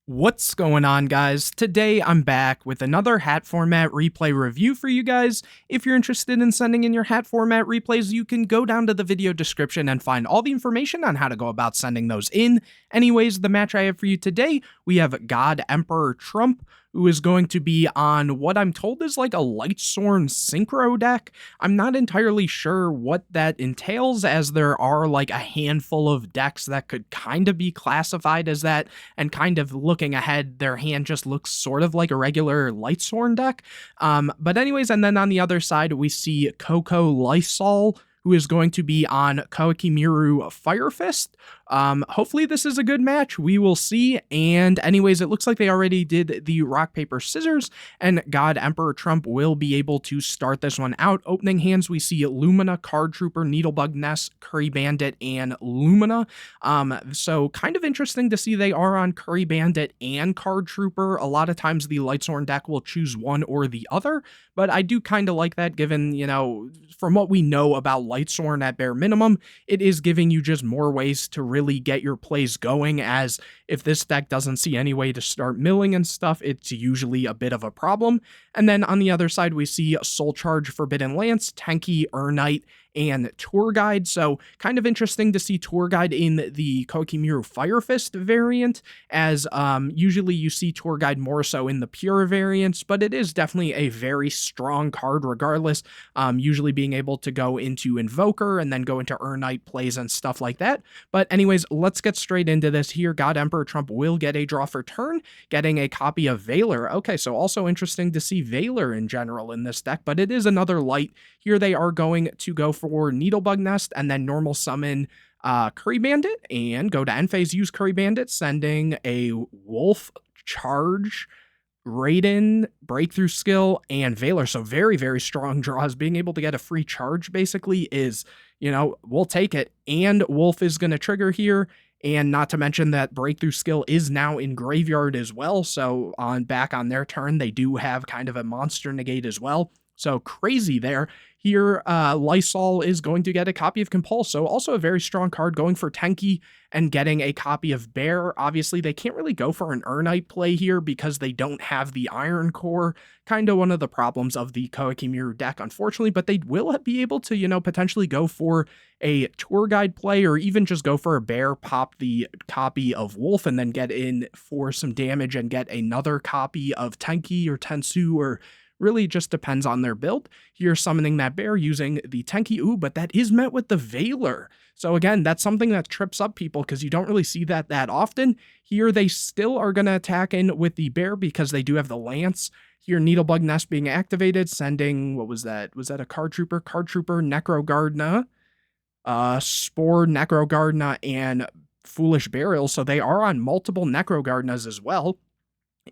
What's going on, guys? Today I'm back with another H.A.T format replay review for you guys. If you're interested in sending in your H.A.T format replays, you can go down to the video description and find all the information on how to go about sending those in. Anyways, the match I have for you today, we have God Emperor Trump, who is going to be on what I'm told is like a Lightsworn Synchro deck. I'm not entirely sure what that entails, as there are like a handful of decks that could kind of be classified as that, and kind of looking ahead, their hand just looks sort of like a regular Lightsworn deck. But anyways, and then on the other side, we see Coco Lysol, who is going to be on Koa'Ki Meiru Fire Fist. Hopefully this is a good match. We will see. And anyways, it looks like they already did the rock, paper, scissors, and God Emperor Trump will be able to start this one out. Opening hands, we see Lumina, Card Trooper, Needlebug Nest, Curry Bandit, and Lumina. So kind of interesting to see they are on Curry Bandit and Card Trooper. A lot of times the Lightsworn deck will choose one or the other, but I do kind of like that, given, you know, from what we know about Lightsworn at bare minimum, it is giving you just more ways to really get your plays going, as if this deck doesn't see any way to start milling and stuff, it's usually a bit of a problem. And then on the other side, we see Soul Charge, Forbidden Lance, Tenki, Urnite, and Tour Guide. So kind of interesting to see Tour Guide in the Koa'Ki Meiru Fire Fist variant, as usually you see Tour Guide more so in the pure variants, but it is definitely a very strong card regardless, usually being able to go into Invoker and then go into Urnite plays and stuff like that. But anyways, let's get straight into this here. God Emperor Trump will get a draw for turn, getting a copy of Valor. Okay, so also interesting to see Valor in general in this deck, but it is another light. Here they are going to go for Needlebug Nest and then normal summon Curry Bandit and go to end phase, use Curry Bandit, sending a Wolf, Charge, Raiden, Breakthrough Skill, and Valor. So very, very strong draws. Being able to get a free charge basically is, you know, we'll take it. And Wolf is going to trigger here. And not to mention that Breakthrough Skill is now in graveyard as well. So back on their turn, they do have kind of a monster negate as well. So crazy there. Here, Lysol is going to get a copy of Compulse, so also a very strong card, going for Tenki and getting a copy of Bear. Obviously, they can't really go for an Urnite play here because they don't have the Iron Core, kind of one of the problems of the Koa'Ki Meiru deck, unfortunately, but they will be able to, you know, potentially go for a Tour Guide play, or even just go for a Bear, pop the copy of Wolf, and then get in for some damage and get another copy of Tenki or Tensu, or really just depends on their build. Here, summoning that Bear using the Tenki. Ooh, but that is met with the Valor. So again, that's something that trips up people because you don't really see that often. Here, they still are going to attack in with the Bear because they do have the Lance. Here, Needlebug Nest being activated, sending, what was that? Was that a Card Trooper? Card Trooper, Necrogardna, Spore, Necrogardna, and Foolish Burial. So they are on multiple Necrogardnas as well.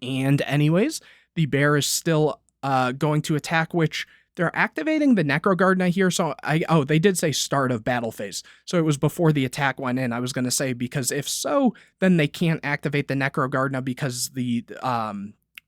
And anyways, the Bear is still going to attack, which they're activating the Necrogardna here. So they did say start of battle phase. So it was before the attack went in, I was going to say, because if so, then they can't activate the Necrogardna because the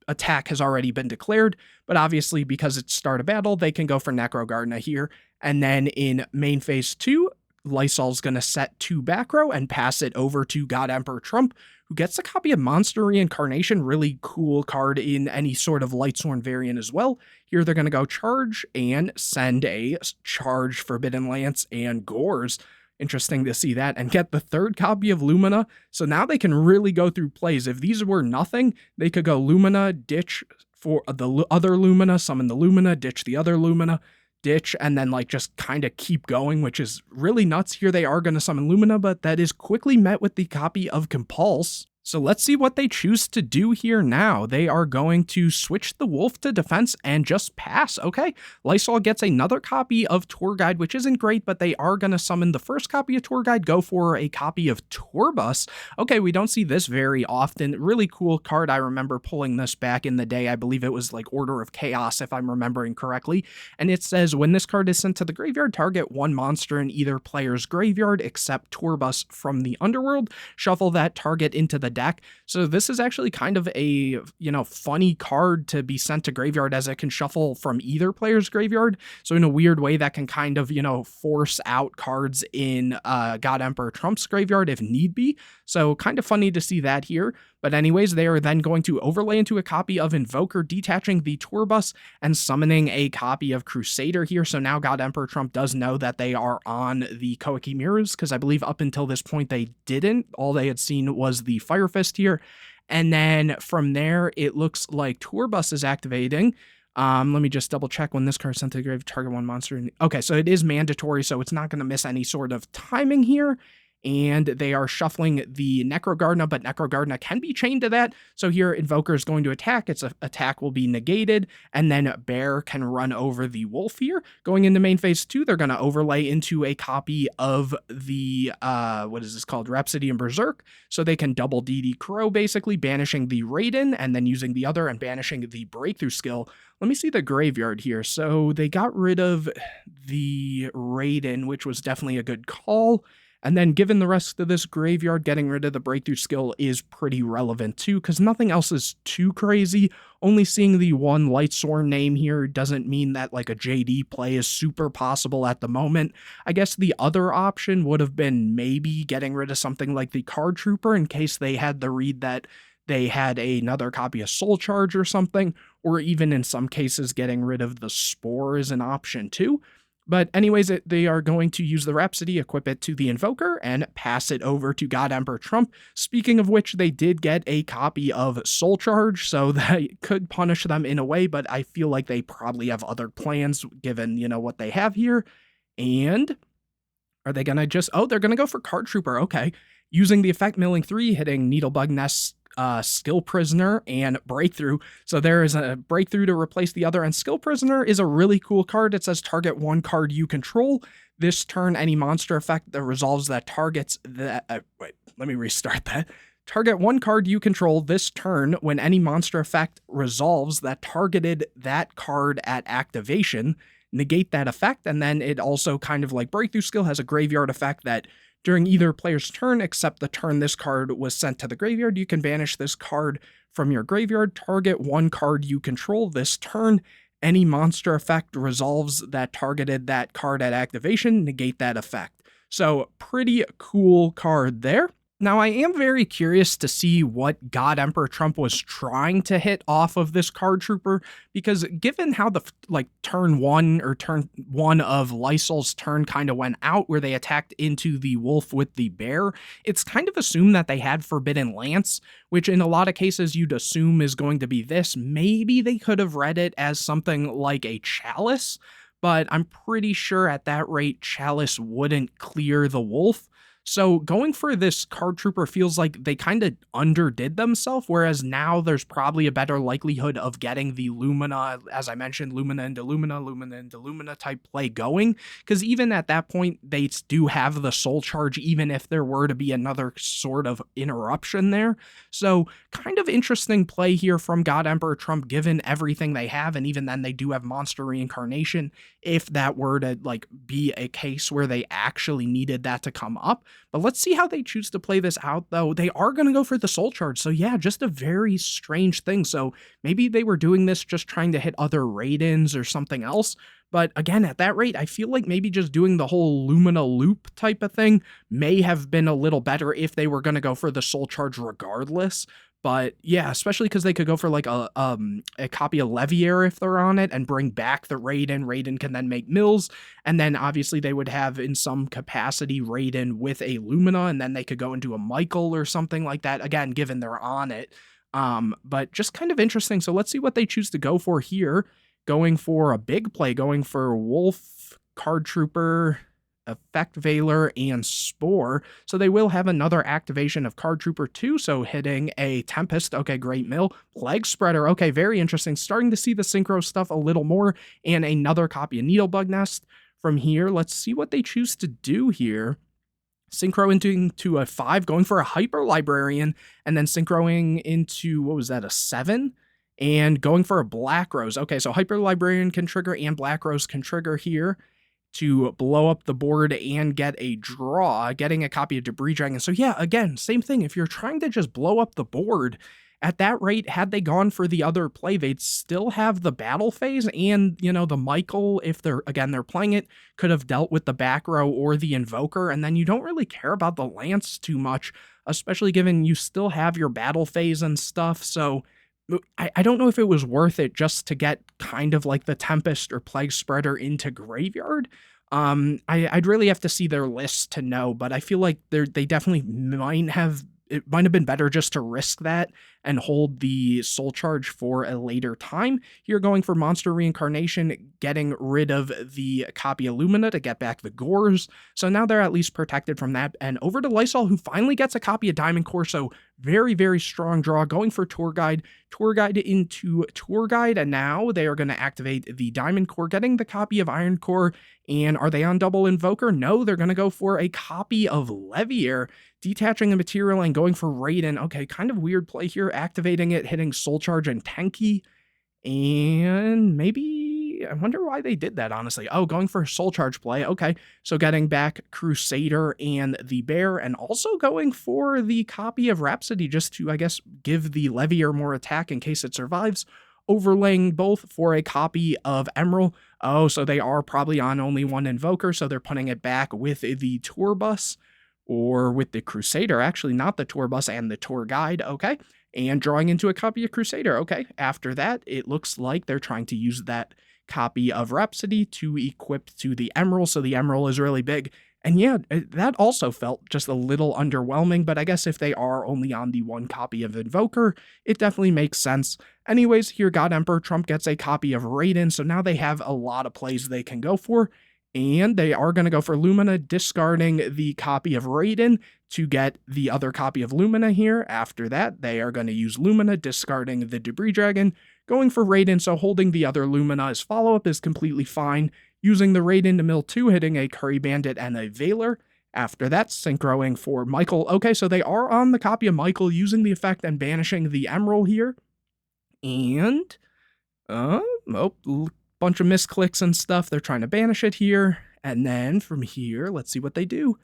attack has already been declared. But obviously, because it's start of battle, they can go for Necrogardna here. And then in main phase 2, Lysol's going to set 2 back row and pass it over to God Emperor Trump, who gets a copy of Monster Reincarnation, really cool card in any sort of Lightsworn variant as well. Here they're going to go charge and send a Charge, Forbidden Lance, and Gores. Interesting to see that, and get the 3rd copy of Lumina. So now they can really go through plays. If these were nothing, they could go Lumina, ditch for the other Lumina, summon the Lumina, ditch the other Lumina, ditch, and then like just kind of keep going, which is really nuts. Here they are going to summon Lumina, but that is quickly met with the copy of Compulse. So let's see what they choose to do here now. They are going to switch the Wolf to defense and just pass. Okay, Lysol gets another copy of Tour Guide, which isn't great, but they are going to summon the first copy of Tour Guide, go for a copy of Tour Bus. Okay, we don't see this very often. Really cool card. I remember pulling this back in the day. I believe it was like Order of Chaos, if I'm remembering correctly. And it says, when this card is sent to the graveyard, target 1 monster in either player's graveyard except Tour Bus from the underworld. Shuffle that target into the deck. So this is actually kind of a, you know, funny card to be sent to graveyard, as it can shuffle from either player's graveyard. So in a weird way, that can kind of, you know, force out cards in God Emperor Trump's graveyard if need be. So kind of funny to see that here. But anyways, they are then going to overlay into a copy of Invoker, detaching the Tourbus and summoning a copy of Crusader here. So now God Emperor Trump does know that they are on the Koa'Ki Meirus, because I believe up until this point they didn't. All they had seen was the Fire Fist here. And then from there, it looks like Tourbus is activating. Let me just double check when this card is sent to the grave, target one monster. Okay, so it is mandatory, so it's not going to miss any sort of timing here. And they are shuffling the Necrogardna, but Necrogardna can be chained to that. So here, Invoker is going to attack. Its attack will be negated, and then Bear can run over the Wolf here. Going into main phase 2, they're going to overlay into a copy of the, what is this called? Rhapsody and Berserk. So they can double DD Crow, basically, banishing the Raiden, and then using the other and banishing the Breakthrough skill. Let me see the graveyard here. So they got rid of the Raiden, which was definitely a good call. And then given the rest of this graveyard, getting rid of the Breakthrough skill is pretty relevant too, because nothing else is too crazy. Only seeing the one Lightsworn name here doesn't mean that like a JD play is super possible at the moment. I guess the other option would have been maybe getting rid of something like the Card Trooper in case they had the read that they had another copy of Soul Charge or something, or even in some cases getting rid of the Spore is an option too. But anyways, they are going to use the Rhapsody, equip it to the Invoker, and pass it over to God Emperor Trump. Speaking of which, they did get a copy of Soul Charge, so that could punish them in a way, but I feel like they probably have other plans given, you know, what they have here. And are they going to just... Oh, they're going to go for Card Trooper, okay. Using the effect Milling 3, hitting Needlebug Nest, Skill Prisoner, and Breakthrough. So there is a Breakthrough to replace the other, and Skill Prisoner is a really cool card. It says target one card you control. This turn, any monster effect that resolves that targets that... wait, let me restart that. Target one card you control this turn when any monster effect resolves that targeted that card at activation. Negate that effect, and then it also kind of like Breakthrough skill has a graveyard effect that during either player's turn, except the turn this card was sent to the graveyard, you can banish this card from your graveyard, target one card you control this turn. Any monster effect resolves that targeted that card at activation, negate that effect. So pretty cool card there. Now, I am very curious to see what God Emperor Trump was trying to hit off of this Card Trooper, because given how the turn one of Lysol's turn kind of went out, where they attacked into the Wolf with the Bear, it's kind of assumed that they had Forbidden Lance, which in a lot of cases you'd assume is going to be this. Maybe they could have read it as something like a Chalice, but I'm pretty sure at that rate Chalice wouldn't clear the Wolf. So going for this Card Trooper feels like they kind of underdid themselves, whereas now there's probably a better likelihood of getting the Lumina, as I mentioned, Lumina into Lumina, Lumina into Lumina type play going, because even at that point, they do have the Soul Charge, even if there were to be another sort of interruption there. So kind of interesting play here from God Emperor Trump, given everything they have, and even then they do have Monster Reincarnation, if that were to be a case where they actually needed that to come up. But let's see how they choose to play this out, though. They are going to go for the Soul Charge, so yeah, just a very strange thing. So maybe they were doing this just trying to hit other Raidens or something else. But again, at that rate, I feel like maybe just doing the whole Lumina loop type of thing may have been a little better if they were going to go for the Soul Charge regardless. But yeah, especially because they could go for like a copy of Leviair if they're on it and bring back the Raiden. Raiden can then make mills, and then obviously they would have in some capacity Raiden with a Lumina, and then they could go into a Michael or something like that, again, given they're on it. But just kind of interesting. So let's see what they choose to go for here. Going for a big play, going for Wolf, Card Trooper, Effect Veiler, and Spore. So they will have another activation of Card Trooper 2, so hitting a Tempest, okay, great mill. Plague Spreader, okay, very interesting. Starting to see the Synchro stuff a little more, and another copy of Needlebug Nest from here. Let's see what they choose to do here. Synchro into a 5, going for a Hyper Librarian, and then synchroing into, what was that, a 7? And going for a Black Rose. Okay, so Hyper Librarian can trigger and Black Rose can trigger here to blow up the board and get a draw, getting a copy of Debris Dragon. So yeah, again, same thing. If you're trying to just blow up the board At that rate, had they gone for the other play, they'd still have the battle phase and, the Michael, if they're playing it, could have dealt with the back row or the Invoker, and then you don't really care about the Lance too much, especially given you still have your battle phase and stuff, so I don't know if it was worth it just to get kind of like the Tempest or Plague Spreader into Graveyard. I'd really have to see their list to know, but I feel like they definitely it might have been better just to risk that and hold the Soul Charge for a later time. You're going for Monster Reincarnation, getting rid of the copy of Lumina to get back the Gores, so now they're at least protected from that. And over to Lysol, who finally gets a copy of Diamond Core, so very, very strong draw, going for Tour Guide into Tour Guide, and now they are going to activate the Diamond Core, getting the copy of Iron Core. And are they on double Invoker? No, they're going to go for a copy of Levier, detaching the material and going for Raiden. Okay, kind of weird play here, activating it, hitting Soul Charge and Tenki, and maybe, I wonder why they did that, honestly. Oh, going for a Soul Charge play, okay, so getting back Crusader and the Bear, and also going for the copy of Rhapsody, just to, I guess, give the Levier more attack in case it survives, overlaying both for a copy of Emerald. Oh, so they are probably on only one Invoker, so they're putting it back with the Tour Bus, or with the Crusader, actually, not the Tour Bus and the Tour Guide, okay, and drawing into a copy of Crusader, okay. After that, it looks like they're trying to use that copy of Rhapsody to equip to the Emerald, so the Emerald is really big. And yeah, that also felt just a little underwhelming, but I guess if they are only on the one copy of Invoker, it definitely makes sense. Anyways, here God Emperor Trump gets a copy of Raiden, so now they have a lot of plays they can go for, and they are going to go for Lumina, discarding the copy of Raiden to get the other copy of Lumina here. After that, they are going to use Lumina, discarding the Debris Dragon, going for Raiden, so holding the other Lumina as follow-up is completely fine. Using the Raiden to mill 2, hitting a Curry Bandit and a Veiler. After that, synchroing for Michael. Okay, so they are on the copy of Michael, using the effect and banishing the Emerald here. And, bunch of misclicks and stuff. They're trying to banish it here. And then from here, let's see what they do.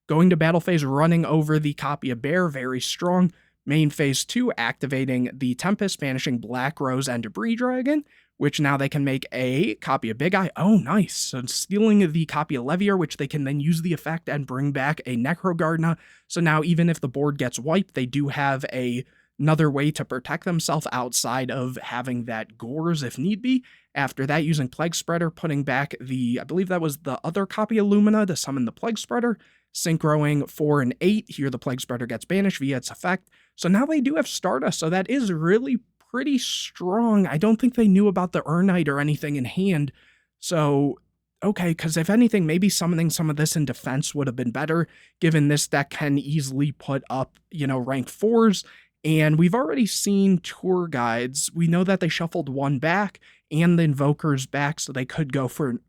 Going to battle phase, running over the copy of Bear, very strong. Main phase 2, activating the Tempest, banishing Black Rose and Debris Dragon, which now they can make a copy of Big Eye. Oh, nice. So stealing the copy of Levier, which they can then use the effect and bring back a Necrogardna. So now even if the board gets wiped, they do have another way to protect themselves outside of having that Gores if need be. After that, using Plague Spreader, putting back I believe that was the other copy of Lumina to summon the Plague Spreader, synchroing for an 8. Here the Plague Spreader gets banished via its effect. So now they do have Stardust, so that is really pretty strong. I don't think they knew about the Urnite or anything in hand. So, okay, because if anything, maybe summoning some of this in defense would have been better, given this deck can easily put up, rank 4s. And we've already seen Tour Guides. We know that they shuffled one back and the Invokers back, so they could go for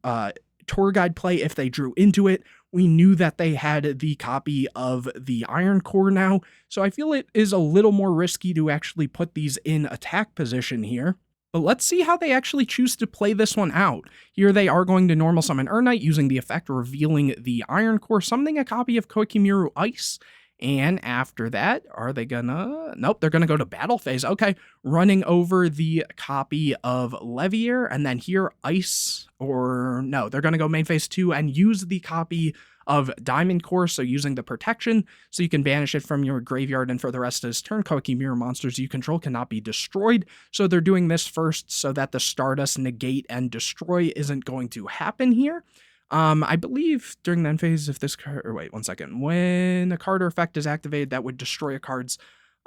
Tour Guide play if they drew into it. We knew that they had the copy of the Iron Core now, so I feel it is a little more risky to actually put these in attack position here. But let's see how they actually choose to play this one out. Here they are going to normal summon Urnite, using the effect revealing the Iron Core, summoning a copy of Koa'Ki Meiru Ice. And after that, are they gonna... Nope, they're gonna go to battle phase. Okay, running over the copy of Levier, and then here Ice, or no, they're gonna go main phase 2 and use the copy of Diamond Core, so using the protection, so you can banish it from your graveyard, and for the rest of this turn, Koa'Ki Meiru monsters you control cannot be destroyed. So they're doing this first so that the Stardust, negate, and destroy isn't going to happen here. I believe during the end phase, if this card, or wait, one second, when a card or effect is activated that would destroy a card's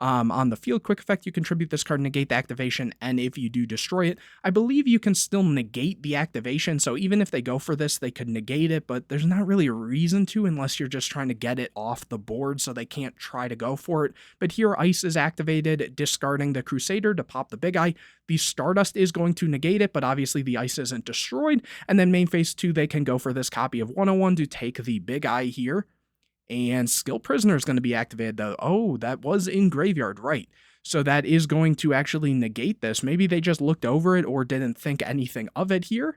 on the field, quick effect, you contribute this card, negate the activation, and if you do destroy it, I believe you can still negate the activation, so even if they go for this, they could negate it, but there's not really a reason to unless you're just trying to get it off the board, so they can't try to go for it. But here, Ice is activated, discarding the Crusader to pop the Big Eye. The Stardust is going to negate it, but obviously the Ice isn't destroyed, and then main phase 2, they can go for this copy of 101 to take the Big Eye here. And Skill Prisoner is going to be activated, though. Oh, that was in Graveyard, right. So that is going to actually negate this. Maybe they just looked over it or didn't think anything of it here.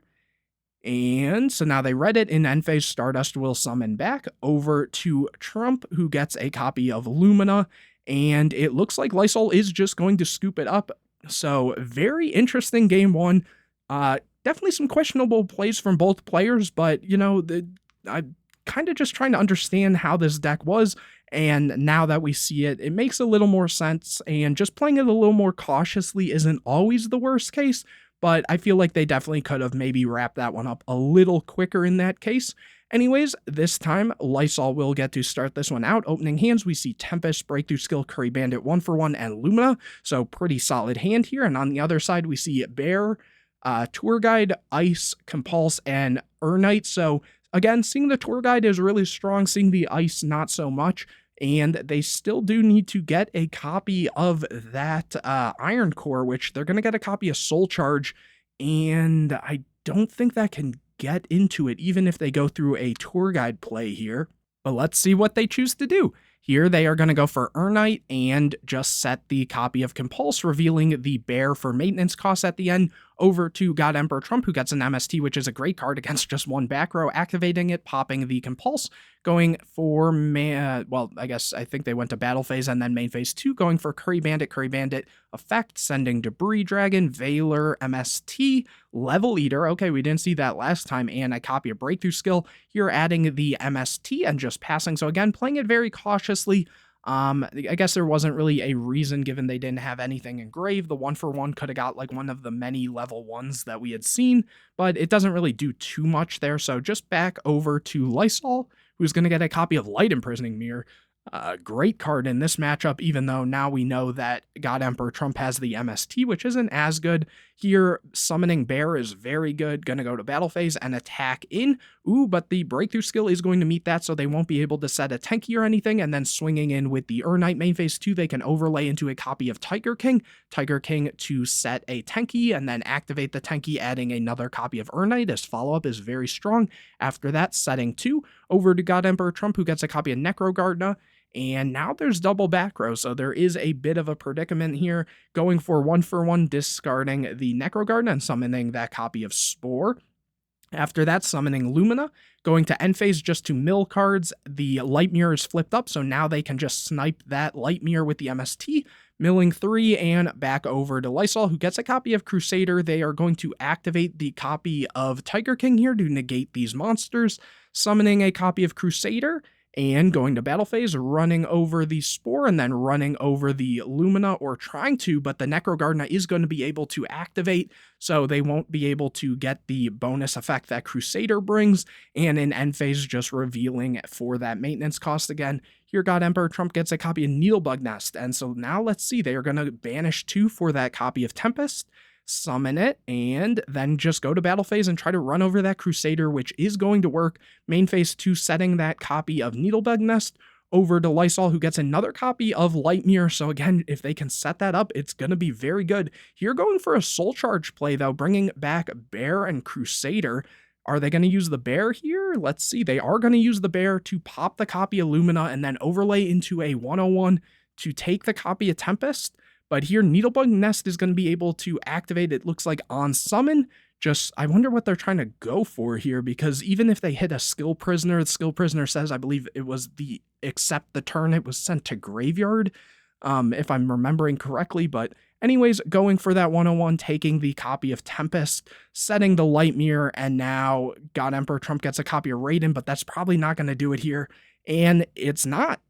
And so now they read it. In end phase, Stardust will summon back over to Trump, who gets a copy of Lumina. and it looks like Lysol is just going to scoop it up. So very interesting game one. Definitely some questionable plays from both players, but I'm kind of just trying to understand how this deck was, and now that we see it, it makes a little more sense, and just playing it a little more cautiously isn't always the worst case, but I feel like they definitely could have maybe wrapped that one up a little quicker in that case. Anyways, this time, Lysol will get to start this one out. Opening hands, we see Tempest, Breakthrough Skill, Curry Bandit 1-for-1, and Lumina, so pretty solid hand here. And on the other side, we see Bear, Tour Guide, Ice, Compulse, and Urnite. So again, seeing the Tour Guide is really strong, seeing the Ice not so much, and they still do need to get a copy of that Iron Core, which they're going to get a copy of Soul Charge, and I don't think that can get into it, even if they go through a Tour Guide play here. But let's see what they choose to do. Here they are going to go for Urnite and just set the copy of Compulse, revealing the Bear for maintenance costs at the end over to God Emperor Trump, who gets an MST, which is a great card against just one back row, activating it, popping the Compulse, going for, I think they went to battle phase and then main phase 2, going for Curry Bandit, effect, sending Debris Dragon, Veiler, MST, Level Eater, okay, we didn't see that last time, and a copy of Breakthrough Skill, here adding the MST and just passing, so again, playing it very cautiously. I guess there wasn't really a reason given they didn't have anything engraved. The 1-for-1 could have got like one of the many level 1s that we had seen, but it doesn't really do too much there. So just back over to Lysol, who's going to get a copy of Light Imprisoning Mirror. Great card in this matchup, even though now we know that God Emperor Trump has the MST, which isn't as good. Here, summoning Bear is very good. Gonna go to battle phase and attack in. Ooh, but the Breakthrough Skill is going to meet that, so they won't be able to set a Tenki or anything, and then swinging in with the Urnite main phase 2, they can overlay into a copy of Tiger King to set a Tenki, and then activate the Tenki, adding another copy of Urnite. His follow-up is very strong. After that, setting 2, over to God Emperor Trump, who gets a copy of Necrogardna, and now there's double back row, so there is a bit of a predicament here, going for 1-for-1, discarding the Necrogardna and summoning that copy of Spore. After that, summoning Lumina, going to end phase just to mill cards. The Light Mirror is flipped up, so now they can just snipe that Light Mirror with the MST, milling 3, and back over to Lysol, who gets a copy of Crusader. They are going to activate the copy of Tiger King here to negate these monsters, summoning a copy of Crusader, and going to battle phase, running over the Spore, and then running over the Lumina, or trying to, but the Necrogardna is going to be able to activate, so they won't be able to get the bonus effect that Crusader brings, and in end phase, just revealing for that maintenance cost again. Here, God Emperor Trump gets a copy of Needlebug Nest, and so now let's see, they are going to banish 2 for that copy of Tempest, summon it, and then just go to battle phase and try to run over that Crusader, which is going to work. Main phase 2, setting that copy of Needlebug Nest over to Lysol, who gets another copy of Light Mirror. So again, if they can set that up, it's going to be very good. Here, going for a Soul Charge play, though, bringing back Bear and Crusader. Are they going to use the Bear here? Let's see. They are going to use the Bear to pop the copy of Lumina and then overlay into a 101 to take the copy of Tempest. But here, Needlebug Nest is going to be able to activate, it looks like, on summon. Just, I wonder what they're trying to go for here, because even if they hit a Skill Prisoner, the Skill Prisoner says, I believe it was except the turn it was sent to Graveyard, if I'm remembering correctly. But anyways, going for that 101, taking the copy of Tempest, setting the Light Mirror, and now God Emperor Trump gets a copy of Raiden, but that's probably not going to do it here. And it's not.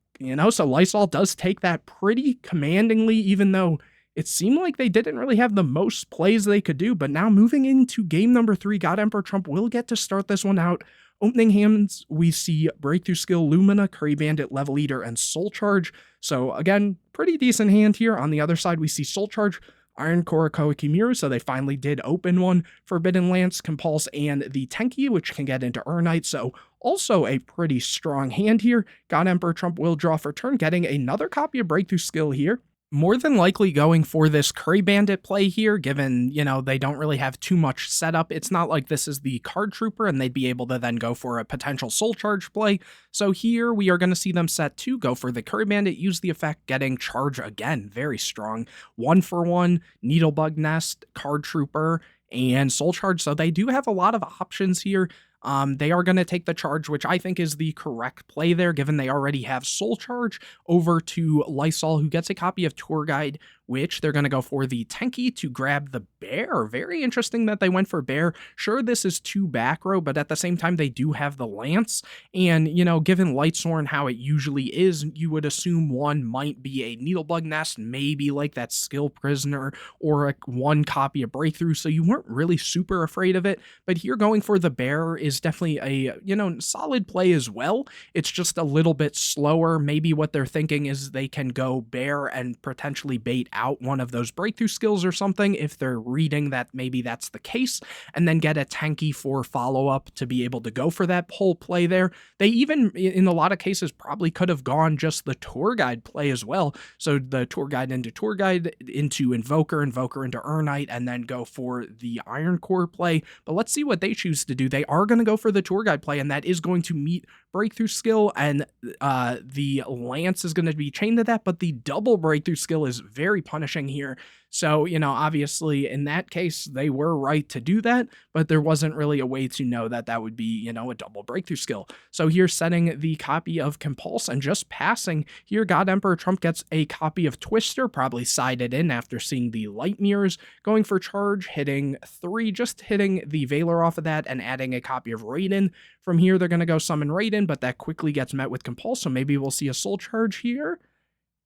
So Lysol does take that pretty commandingly, even though it seemed like they didn't really have the most plays they could do. But now moving into game number 3, God Emperor Trump will get to start this one out. Opening hands, we see Breakthrough Skill, Lumina, Curry Bandit, Level Eater, and Soul Charge. So again, pretty decent hand here. On the other side, we see Soul Charge, Iron Core, Koa'Ki Meiru, so they finally did open one. Forbidden Lance, Compulse, and the Tenki, which can get into Urnite, so also a pretty strong hand here. God Emperor Trump will draw for turn, getting another copy of Breakthrough Skill here. More than likely going for this Curry Bandit play here, given, they don't really have too much setup. It's not like this is the Card Trooper, and they'd be able to then go for a potential Soul Charge play. So here, we are going to see them set 2, go for the Curry Bandit, use the effect, getting Charge again, very strong. 1-for-1, Needlebug Nest, Card Trooper, and Soul Charge, so they do have a lot of options here. They are going to take the charge, which I think is the correct play there, given they already have Soul Charge, over to Lysol, who gets a copy of Tour Guide, which they're going to go for the Tenki to grab the Bear. Very interesting that they went for Bear. Sure, this is 2 back row, but at the same time, they do have the Lance. And, you know, given Lightsworn how it usually is, you would assume one might be a Needlebug Nest, maybe like that Skill Prisoner, or one copy of Breakthrough, so you weren't really super afraid of it. But here going for the Bear is definitely a, you know, solid play as well. It's just a little bit slower. Maybe what they're thinking is they can go Bear and potentially bait out one of those Breakthrough skills or something if they're reading that maybe that's the case, and then get a Tenki for follow-up to be able to go for that whole play there. They even, in a lot of cases, probably could have gone just the Tour Guide play as well. So the Tour Guide into Invoker, Invoker into Urnite, and then go for the Iron Core play. But let's see what they choose to do. They are going to go for the Tour Guide play, and that is going to meet Breakthrough skill, and the Lance is going to be chained to that, but the double Breakthrough skill is very punishing here. So, you know, obviously in that case, they were right to do that, but there wasn't really a way to know that that would be, you know, a double Breakthrough skill. So here setting the copy of Compulse and just passing. Here God Emperor Trump gets a copy of Twister, probably sided in after seeing the light mirrors, going for charge, hitting 3, just hitting the Veiler off of that and adding a copy of Raiden. From here, they're going to go summon Raiden, but that quickly gets met with Compulse, so maybe we'll see a Soul Charge here.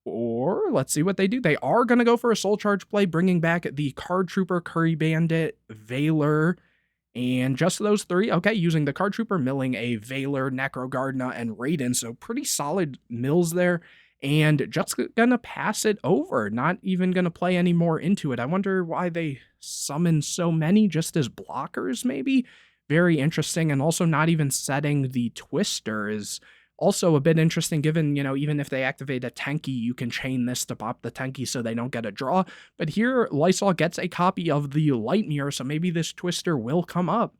Or let's see what they do. They are going to go for a Soul Charge play, bringing back the Card Trooper, Curry Bandit, Veiler, and just those 3. Okay, using the Card Trooper, milling a Veiler, Necrogardna, and Raiden. So pretty solid mills there. And just going to pass it over. Not even going to play any more into it. I wonder why they summon so many just as blockers, maybe? Very interesting. And also not even setting the Twister is also a bit interesting, given, you know, even if they activate a Tenki, you can chain this to pop the Tenki so they don't get a draw. But here, Lysol gets a copy of the Light Mirror, so maybe this Twister will come up.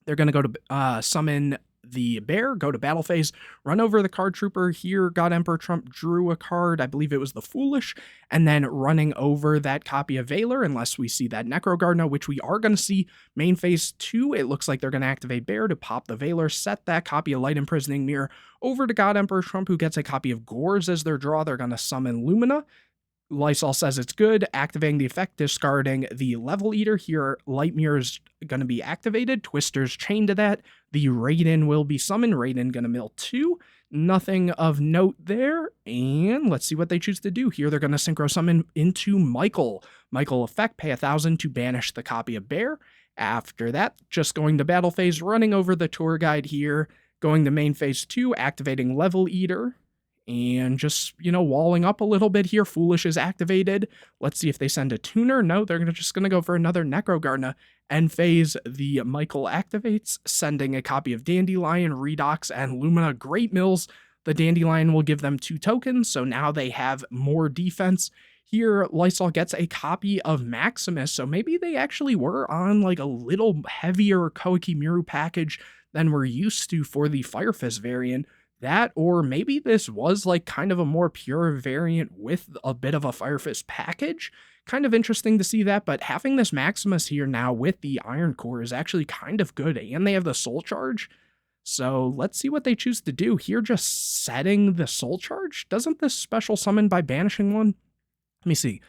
They're going to go to summon the Bear, go to battle phase, run over the Card Trooper. Here, God Emperor Trump drew a card, I believe it was the Foolish, and then running over that copy of Veiler, unless we see that Necrogardna, which we are going to see. Main phase 2, it looks like they're going to activate Bear to pop the Veiler, set that copy of Light Imprisoning Mirror over to God Emperor Trump, who gets a copy of Gores as their draw. They're going to summon Lumina. Lysol says it's good, activating the effect, discarding the Level Eater. Here, Light Mirror is going to be activated. Twister's chained to that. The Raiden will be summoned. Raiden going to mill 2. Nothing of note there. And let's see what they choose to do. Here, they're going to Synchro summon into Michael. Michael effect, pay 1,000 to banish the copy of Bear. After that, just going to battle phase, running over the Tour Guide here. Going to main phase 2, activating Level Eater. And just, you know, walling up a little bit here. Foolish is activated. Let's see if they send a tuner. No, they're just going to go for another Necrogardna. End phase, the Michael activates, sending a copy of Dandelion, Redox, and Lumina. Great mills. The Dandelion will give them 2 tokens, so now they have more defense. Here, Lysol gets a copy of Maximus, so maybe they actually were on like a little heavier Koa'Ki Meiru package than we're used to for the Fire Fist variant. That, or maybe this was like kind of a more pure variant with a bit of a Fire Fist package. Kind of interesting to see that, but having this Maximus here now with the Iron Core is actually kind of good, and they have the Soul Charge. So let's see what they choose to do. Here, just setting the Soul Charge. Doesn't this special summon by banishing one? Let me see.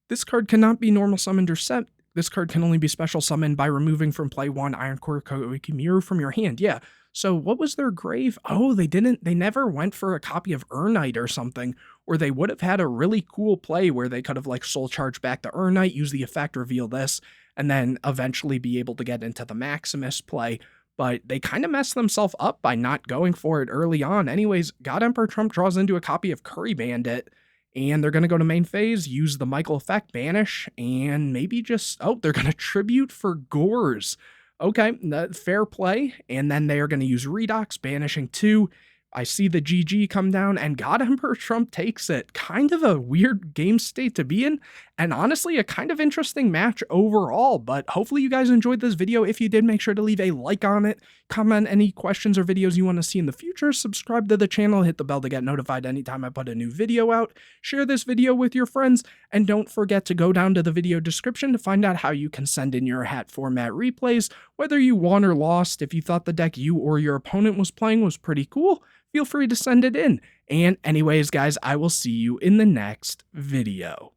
This card cannot be normal summoned or set. This card can only be special summoned by removing from play 1 Iron Core Koa'Ki Meiru from your hand. Yeah. So what was their grave? Oh, they never went for a copy of Urnite or something, or they would have had a really cool play where they could have like Soul Charge back the Urnite, use the effect, reveal this, and then eventually be able to get into the Maximus play. But they kind of messed themselves up by not going for it early on. Anyways, God Emperor Trump draws into a copy of Curry Bandit, and they're going to go to main phase, use the Michael effect, banish, and maybe just, oh, they're going to tribute for Gores. Okay, fair play. And then they are going to use Redox, banishing 2. I see the GG come down, and God Emperor Trump takes it. Kind of a weird game state to be in, and honestly, a kind of interesting match overall, but hopefully you guys enjoyed this video. If you did, make sure to leave a like on it, comment any questions or videos you want to see in the future, subscribe to the channel, hit the bell to get notified anytime I put a new video out, share this video with your friends, and don't forget to go down to the video description to find out how you can send in your hat format replays, whether you won or lost. If you thought the deck you or your opponent was playing was pretty cool, feel free to send it in. And anyways, guys, I will see you in the next video.